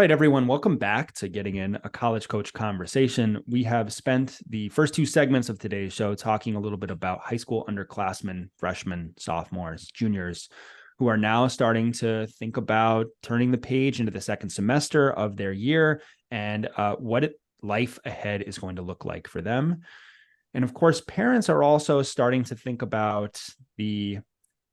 right, everyone, welcome back to Getting In, a College Coach Conversation. We have spent the first two segments of today's show talking a little bit about high school underclassmen, freshmen, sophomores, juniors, who are now starting to think about turning the page into the second semester of their year and what life ahead is going to look like for them. And of course, parents are also starting to think about the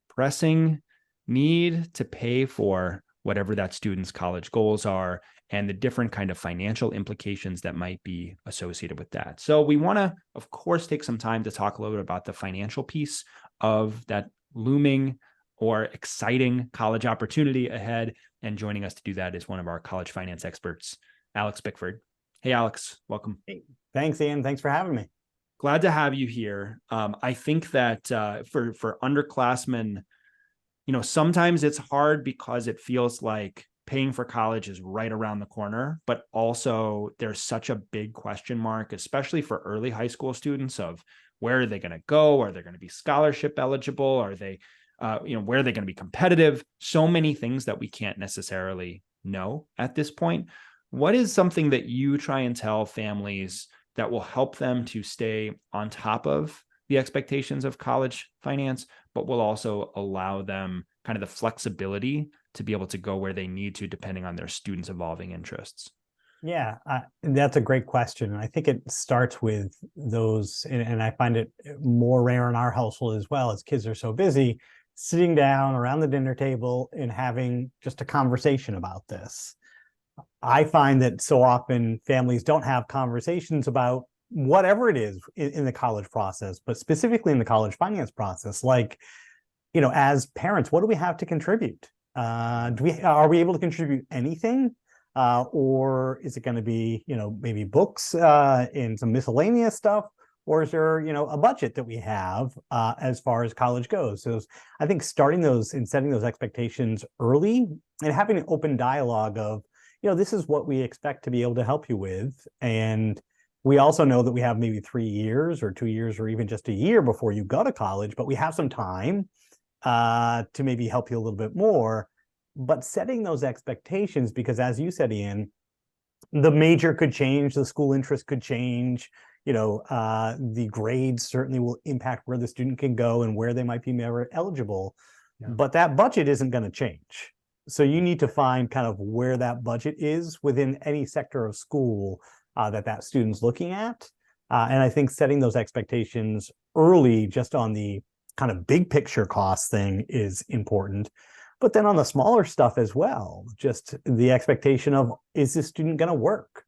pressing need to pay for whatever that student's college goals are and the different kind of financial implications that might be associated with that. So we want to, of course, take some time to talk a little bit about the financial piece of that looming or exciting college opportunity ahead. And joining us to do that is one of our college finance experts, Alex Bickford. Hey, Alex, welcome. Hey, thanks, Ian. Thanks for having me. Glad to have you here. I think that for underclassmen, sometimes it's hard because it feels like paying for college is right around the corner, but also there's such a big question mark, especially for early high school students, of where are they going to go? Are they going to be scholarship eligible? Are they, where are they going to be competitive? So many things that we can't necessarily know at this point. What is something that you try and tell families that will help them to stay on top of the expectations of college finance, but will also allow them kind of the flexibility to be able to go where they need to, depending on their students' evolving interests? Yeah, that's a great question. And I think it starts with those, and I find it more rare in our household as well, as kids are so busy, sitting down around the dinner table and having just a conversation about this. I find that so often families don't have conversations about whatever it is in the college process, but specifically in the college finance process, like, as parents, what do we have to contribute? Are we able to contribute anything? Or is it going to be, maybe books and some miscellaneous stuff? Or is there, a budget that we have as far as college goes? So I think starting those and setting those expectations early and having an open dialogue of, this is what we expect to be able to help you with. And we also know that we have maybe 3 years or 2 years or even just a year before you go to college, but we have some time to maybe help you a little bit more. But setting those expectations, because as you said, Ian, the major could change, the school interest could change, the grades certainly will impact where the student can go and where they might be merit eligible. Yeah. But that budget isn't going to change. So you need to find kind of where that budget is within any sector of school that student's looking at. And I think setting those expectations early just on the kind of big picture cost thing is important. But then on the smaller stuff as well, just the expectation of, is this student going to work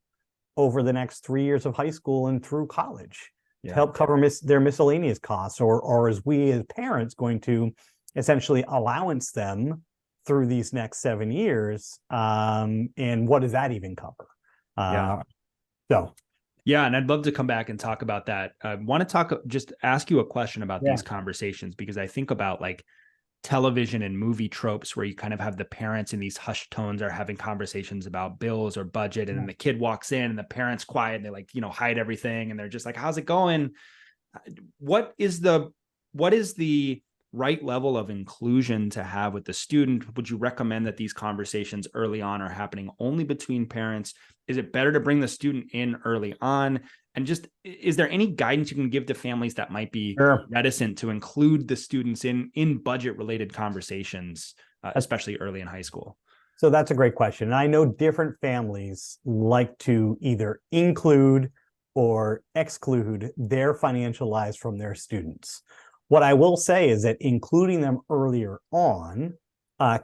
over the next 3 years of high school and through college to help cover their miscellaneous costs? Or is we as parents going to essentially allowance them through these next 7 years? And what does that even cover? Yeah, and I'd love to come back and talk about that. I want to just ask you a question about these conversations, because I think about like television and movie tropes where you kind of have the parents in these hushed tones are having conversations about bills or budget, and then the kid walks in and the parents quiet and they like, hide everything. And they're just like, how's it going? What is the right level of inclusion to have with the student? Would you recommend that these conversations early on are happening only between parents? Is it better to bring the student in early on? And just, is there any guidance you can give to families that might be reticent to include the students in budget related conversations, especially early in high school? So that's a great question. And I know different families like to either include or exclude their financial lives from their students. What I will say is that including them earlier on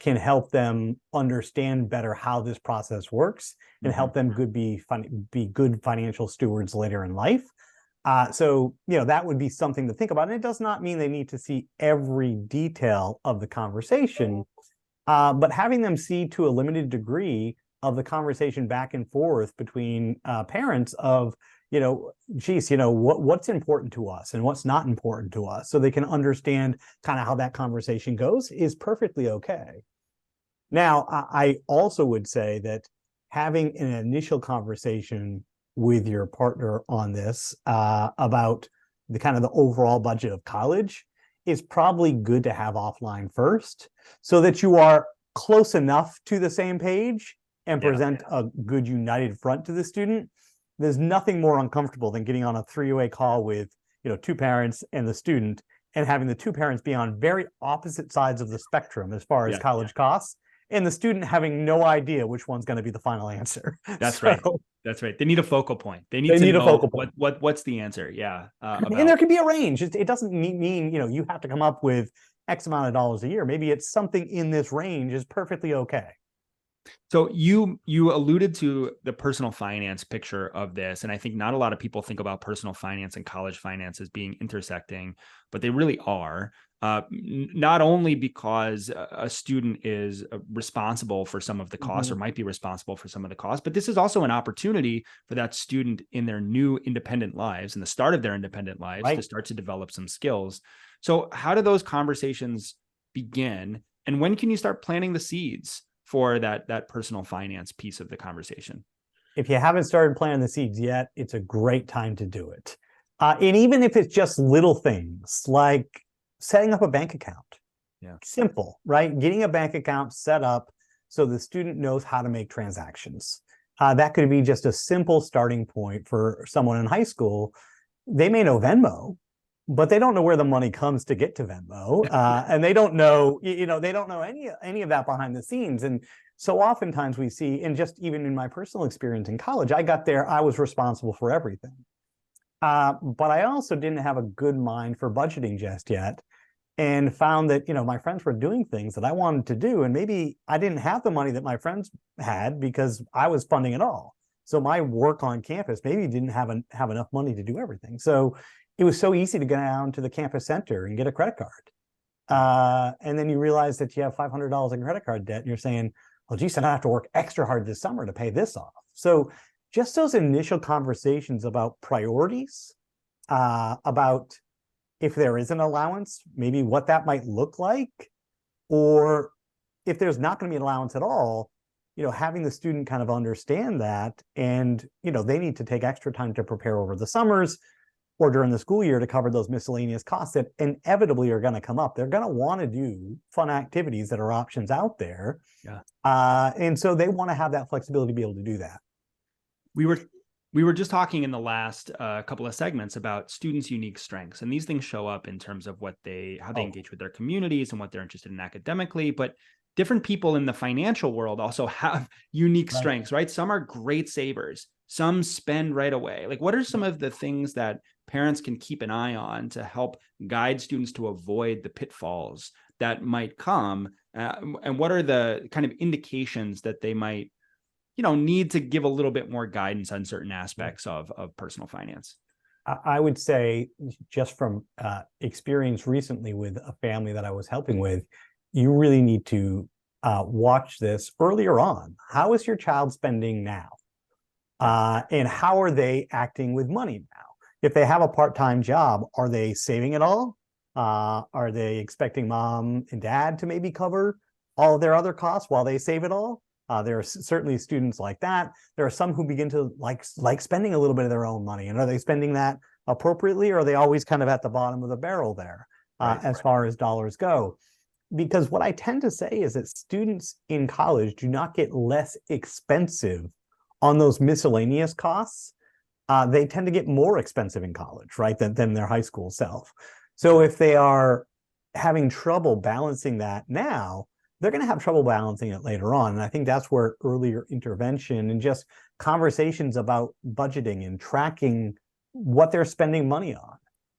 can help them understand better how this process works and help them be good financial stewards later in life. So that would be something to think about. And it does not mean they need to see every detail of the conversation, but having them see to a limited degree of the conversation back and forth between parents of, what's important to us and what's not important to us, so they can understand kind of how that conversation goes, is perfectly okay. Now, I also would say that having an initial conversation with your partner on this about the kind of the overall budget of college is probably good to have offline first, so that you are close enough to the same page and Yeah. present a good united front to the student, there's nothing more uncomfortable than getting on a three-way call with, two parents and the student, and having the two parents be on very opposite sides of the spectrum as far as Yeah. college costs, and the student having no idea which one's going to be the final answer. That's right. That's right. They need a focal point. They need They to need a know focal point. what's the answer. Yeah. And there can be a range. It doesn't mean, you have to come up with X amount of dollars a year. Maybe it's something in this range is perfectly okay. So you alluded to the personal finance picture of this, and I think not a lot of people think about personal finance and college finance as being intersecting, but they really are. Not only because a student is responsible for some of the costs, or might be responsible for some of the costs, but this is also an opportunity for that student in their new independent lives, in the start of their independent lives, to start to develop some skills. So how do those conversations begin, and when can you start planting the seeds for that personal finance piece of the conversation? If you haven't started planting the seeds yet, it's a great time to do it. And even if it's just little things like setting up a bank account. Yeah. Simple, right? Getting a bank account set up so the student knows how to make transactions. That could be just a simple starting point for someone in high school. They may know Venmo, but they don't know where the money comes to get to Venmo. And they don't know, they don't know any of that behind the scenes. And so oftentimes we see, and just even in my personal experience in college, I got there, I was responsible for everything. But I also didn't have a good mind for budgeting just yet, and found that, my friends were doing things that I wanted to do. And maybe I didn't have the money that my friends had because I was funding it all. So my work on campus maybe didn't have enough money to do everything. So it was so easy to go down to the campus center and get a credit card. And then you realize that you have $500 in credit card debt, and you're saying, well, geez, I don't have to work extra hard this summer to pay this off. So just those initial conversations about priorities, about if there is an allowance, maybe what that might look like, or if there's not going to be an allowance at all, having the student kind of understand that, and, they need to take extra time to prepare over the summers or during the school year to cover those miscellaneous costs that inevitably are going to come up. They're going to want to do fun activities that are options out there. Yeah. And so they want to have that flexibility to be able to do that. We were just talking in the last couple of segments about students' unique strengths, and these things show up in terms of how they engage with their communities and what they're interested in academically. But different people in the financial world also have unique strengths, right? Some are great savers, some spend right away. Like, what are some of the things that parents can keep an eye on to help guide students to avoid the pitfalls that might come? And what are the kind of indications that they might need to give a little bit more guidance on certain aspects of personal finance? I would say, just from experience recently with a family that I was helping with, you really need to watch this earlier on. How is your child spending now? And how are they acting with money now? If they have a part-time job, are they saving it all? Are they expecting mom and dad to maybe cover all of their other costs while they save it all? There are certainly students like that. There are some who begin to like spending a little bit of their own money. And are they spending that appropriately, or are they always kind of at the bottom of the barrel there as far as dollars go? Because what I tend to say is that students in college do not get less expensive on those miscellaneous costs. They tend to get more expensive in college, right, than their high school self. So if they are having trouble balancing that now, they're going to have trouble balancing it later on. And I think that's where earlier intervention and just conversations about budgeting and tracking what they're spending money on.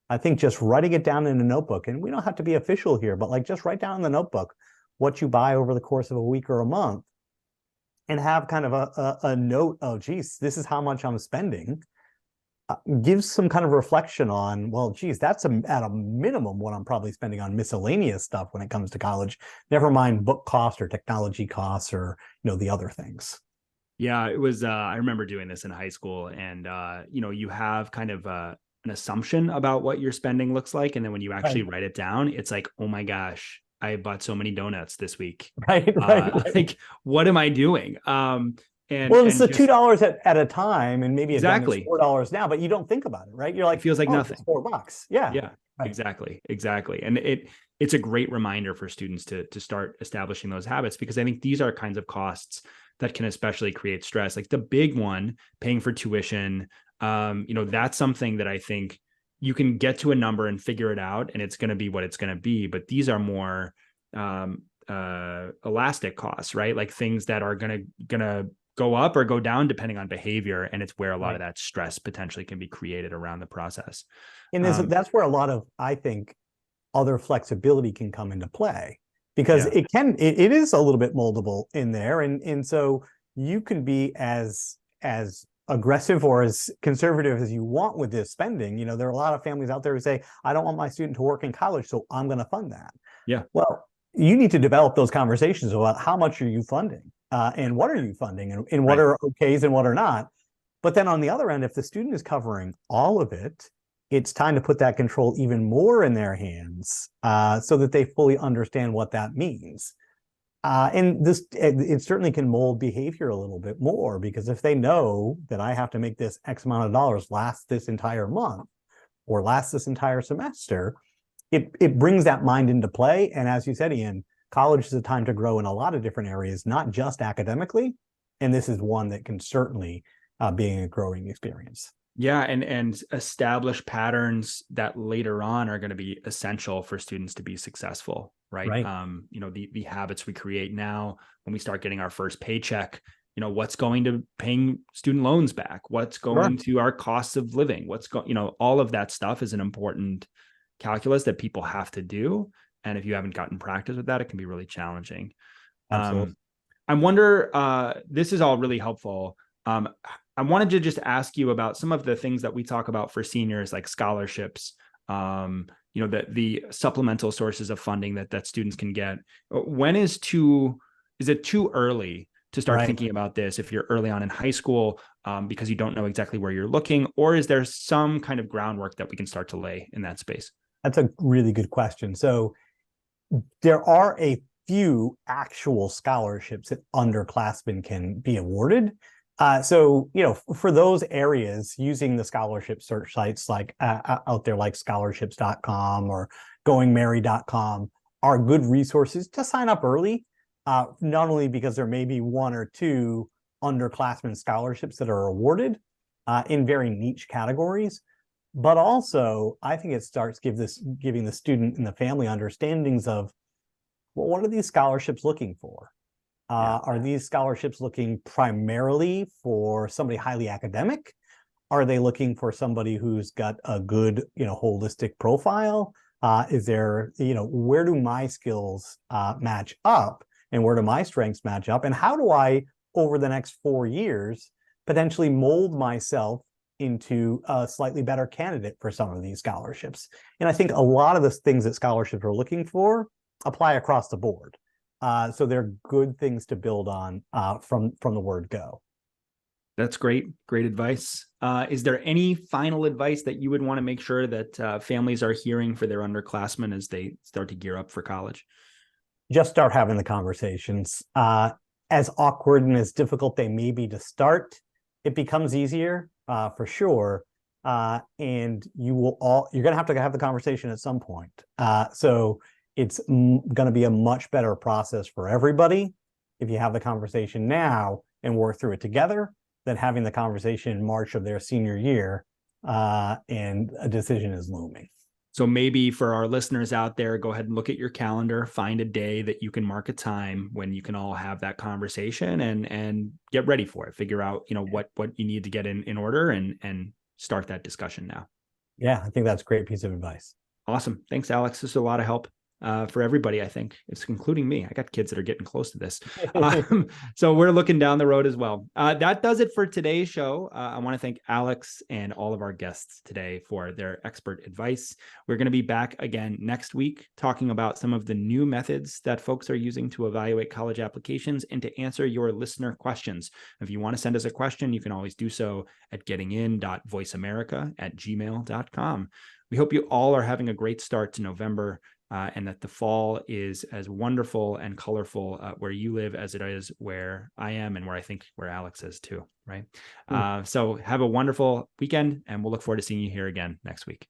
I think just writing it down in a notebook, and we don't have to be official here, but like just write down in the notebook what you buy over the course of a week or a month, and have kind of a note of, geez, this is how much I'm spending. Gives some kind of reflection on, well, geez, that's at a minimum what I'm probably spending on miscellaneous stuff when it comes to college, never mind book costs or technology costs or, the other things. Yeah, it was, I remember doing this in high school, and, you have kind of an assumption about what your spending looks like. And then when you actually write it down, it's like, oh my gosh, I bought so many donuts this week. Right. Like, what am I doing? And it's the $2 at a time, and maybe exactly $4 now, but you don't think about it, right? You're like, it feels like nothing. It's $4. Yeah. Yeah. Right. Exactly. And it's a great reminder for students to start establishing those habits, because I think these are kinds of costs that can especially create stress. Like the big one, paying for tuition, that's something that I think you can get to a number and figure it out, and it's going to be what it's going to be. But these are more elastic costs, right? Like things that are gonna go up or go down depending on behavior, and it's where a lot of that stress potentially can be created around the process. And that's where a lot of, I think, other flexibility can come into play, because it is a little bit moldable in there, and so you can be as aggressive or as conservative as you want with this spending. There are a lot of families out there who say, I don't want my student to work in college, so I'm going to fund that. Yeah. Well, you need to develop those conversations about how much are you funding, and what are you funding, and what are okays and what are not. But then on the other end, if the student is covering all of it, it's time to put that control even more in their hands, so that they fully understand what that means. And it certainly can mold behavior a little bit more, because if they know that I have to make this X amount of dollars last this entire month or last this entire semester, it brings that mind into play. And as you said, Ian, college is a time to grow in a lot of different areas, not just academically. And this is one that can certainly be a growing experience. Yeah, and establish patterns that later on are going to be essential for students to be successful, right? The habits we create now, when we start getting our first paycheck, what's going to paying student loans back, what's going to our costs of living, all of that stuff is an important calculus that people have to do. And if you haven't gotten practice with that, it can be really challenging. Absolutely. I wonder, this is all really helpful. I wanted to just ask you about some of the things that we talk about for seniors, like scholarships, the supplemental sources of funding that students can get. Is it too early to start thinking about this if you're early on in high school, because you don't know exactly where you're looking, or is there some kind of groundwork that we can start to lay in that space? That's a really good question. So there are a few actual scholarships that underclassmen can be awarded. For those areas, using the scholarship search sites like out there, like scholarships.com or goingmerry.com, are good resources to sign up early, not only because there may be one or two underclassmen scholarships that are awarded in very niche categories, but also I think it starts giving the student and the family understandings of, well, what are these scholarships looking for? Are these scholarships looking primarily for somebody highly academic? Are they looking for somebody who's got a good, holistic profile? Is there, where do my skills match up, and where do my strengths match up? And how do I, over the next 4 years, potentially mold myself into a slightly better candidate for some of these scholarships? And I think a lot of the things that scholarships are looking for apply across the board. So they're good things to build on from the word go. That's great. Great advice. Is there any final advice that you would want to make sure that families are hearing for their underclassmen as they start to gear up for college? Just start having the conversations. As awkward and as difficult they may be to start, it becomes easier for sure. And you're going to have the conversation at some point. So it's going to be a much better process for everybody if you have the conversation now and work through it together than having the conversation in March of their senior year and a decision is looming. So maybe for our listeners out there, go ahead and look at your calendar, find a day that you can mark a time when you can all have that conversation and get ready for it. Figure out, what you need to get in order and start that discussion now. Yeah, I think that's a great piece of advice. Awesome. Thanks, Alex. This is a lot of help for everybody, I think. It's including me. I got kids that are getting close to this. So we're looking down the road as well. That does it for today's show. I want to thank Alex and all of our guests today for their expert advice. We're going to be back again next week talking about some of the new methods that folks are using to evaluate college applications and to answer your listener questions. If you want to send us a question, you can always do so at gettingin.voiceamerica@gmail.com. We hope you all are having a great start to November. And that the fall is as wonderful and colorful where you live as it is where I am and where Alex is too, right? So have a wonderful weekend, and we'll look forward to seeing you here again next week.